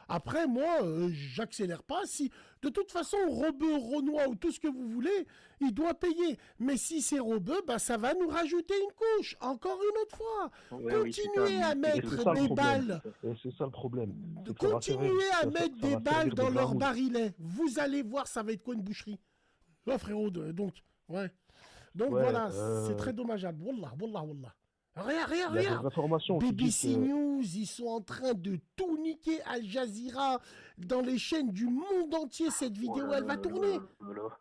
Après, moi, j'accélère pas. Si, de toute façon, Rebeu, Renoir ou tout ce que vous voulez, il doit payer. Mais si c'est Rebeu, bah, ça va nous rajouter une couche. Encore une autre fois. Ouais, oui, c'est ça, Continuez mais à c'est Et c'est mettre ça le des problème. balles. Et c'est ça le problème. C'est que ça va servir, Continuez à mettre ça des va balles servir de dans grain leur rouge. barillet. Vous allez voir, ça va être quoi une boucherie. Là, frérot, donc, ouais. Donc Ouais, voilà, c'est très dommageable. Wallah, wallah, wallah. Regarde, regarde, il y a des regarde. informations qui disent BBC que News, ils sont en train de tout niquer. Al Jazeera, dans les chaînes du monde entier, cette Oh vidéo, là elle là va là tourner. là là là.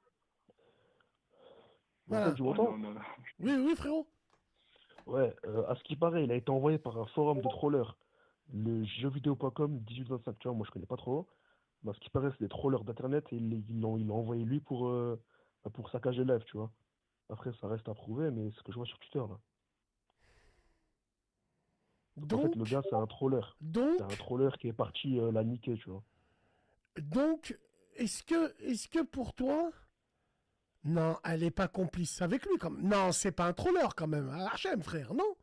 en fait, Voilà. tu Oh non, m'entends? non, non. Oui, oui, frérot. Ouais, à ce qui paraît, il a été envoyé par un forum de trollers. Le jeuxvideo.com 1825, tu vois, moi je connais pas trop. Mais à ce qui paraît, c'est des trollers d'internet et ils l'ont envoyé lui pour saccager live, tu vois. Après, ça reste à prouver, mais c'est ce que je vois sur Twitter là. Donc en fait, le Donc, gars, c'est un troller. C'est un donc, troller qui est parti la niquer, tu vois. donc, est-ce que pour toi, non, elle est pas complice avec lui, comme. Non, c'est pas un troller quand même. HM, frère, non?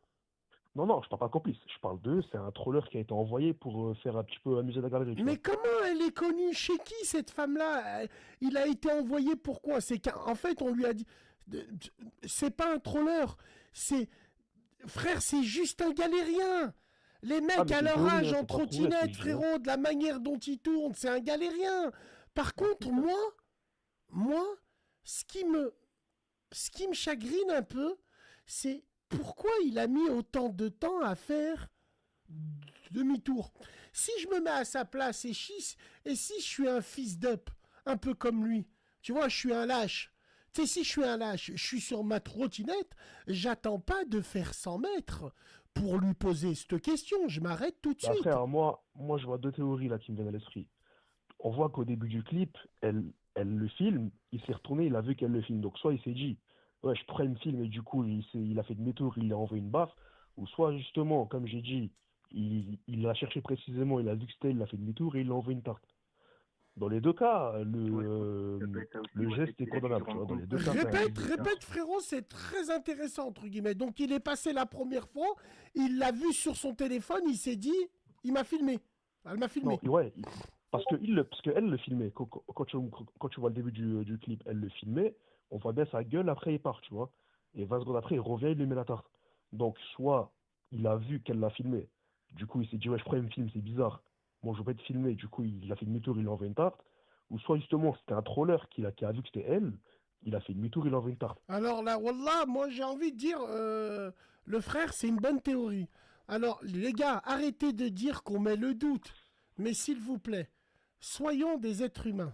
Non, non, je parle pas complice. Je parle d'eux, c'est un troller qui a été envoyé pour faire un petit peu amuser la galerie, tu Mais vois. comment elle est connue? Chez qui cette femme-là? Il a été envoyé pourquoi? C'est qu'en fait, on lui a dit. C'est pas un troller. C'est. Frère, c'est juste un galérien. Les Ah, mecs mais à c'est une leur théorie, âge hein, en c'est pas prouvé ce que trottinette, je dis, hein. frérot, de la manière dont ils tournent, c'est un galérien. Par contre, moi, ce qui me, ce qui me chagrine un peu, c'est pourquoi il a mis autant de temps à faire demi-tour. Si je me mets à sa place et si je suis un fils d'up, un peu comme lui, tu vois, je suis un lâche. Tu sais, si je suis un lâche, je suis sur ma trottinette, j'attends pas de faire 100 mètres pour lui poser cette question. Je m'arrête tout de Bah, suite. frère, moi, je vois deux théories là qui me viennent à l'esprit. On voit qu'au début du clip, elle le filme, il s'est retourné, il a vu qu'elle le filme. Donc, soit il s'est dit, ouais, je pourrais me filmer, et du coup, il a fait demi-tour, il lui a envoyé une baffe. Ou soit, justement, comme j'ai dit, il l'a cherché précisément, il a vu que c'était, il a fait demi-tour et il lui a envoyé une tarte. Dans les deux cas, Ouais, ça peut être ça aussi, le ouais, geste c'est est qu'il a dû se condamnable, tu rendre vois. Dans compte. les deux cas, Ouais, Répète, c'est ça. répète, frérot, c'est très intéressant, entre guillemets. Donc, il est passé la première fois, il l'a vu sur son téléphone, il s'est dit, il m'a filmé. Elle m'a non, filmé. ouais, parce qu'elle le filmait. Quand tu vois le début du clip, elle le filmait. On voit bien sa gueule, après il part, tu vois. Et 20 secondes après, il revient, il lui met la tarte. Donc, soit il a vu qu'elle l'a filmé. Du coup, il s'est dit, ouais, je prends un film, c'est bizarre. Bon, je veux pas être filmé. Du coup, il a fait demi-tour, il lui envoie une tarte. Ou soit, justement, c'était un troller qui a vu que c'était elle. Il a fait demi-tour, il lui envoie une tarte. Alors là, Wallah, moi j'ai envie de dire, le frère, c'est une bonne théorie. Alors les gars, arrêtez de dire qu'on met le doute. Mais s'il vous plaît, soyons des êtres humains.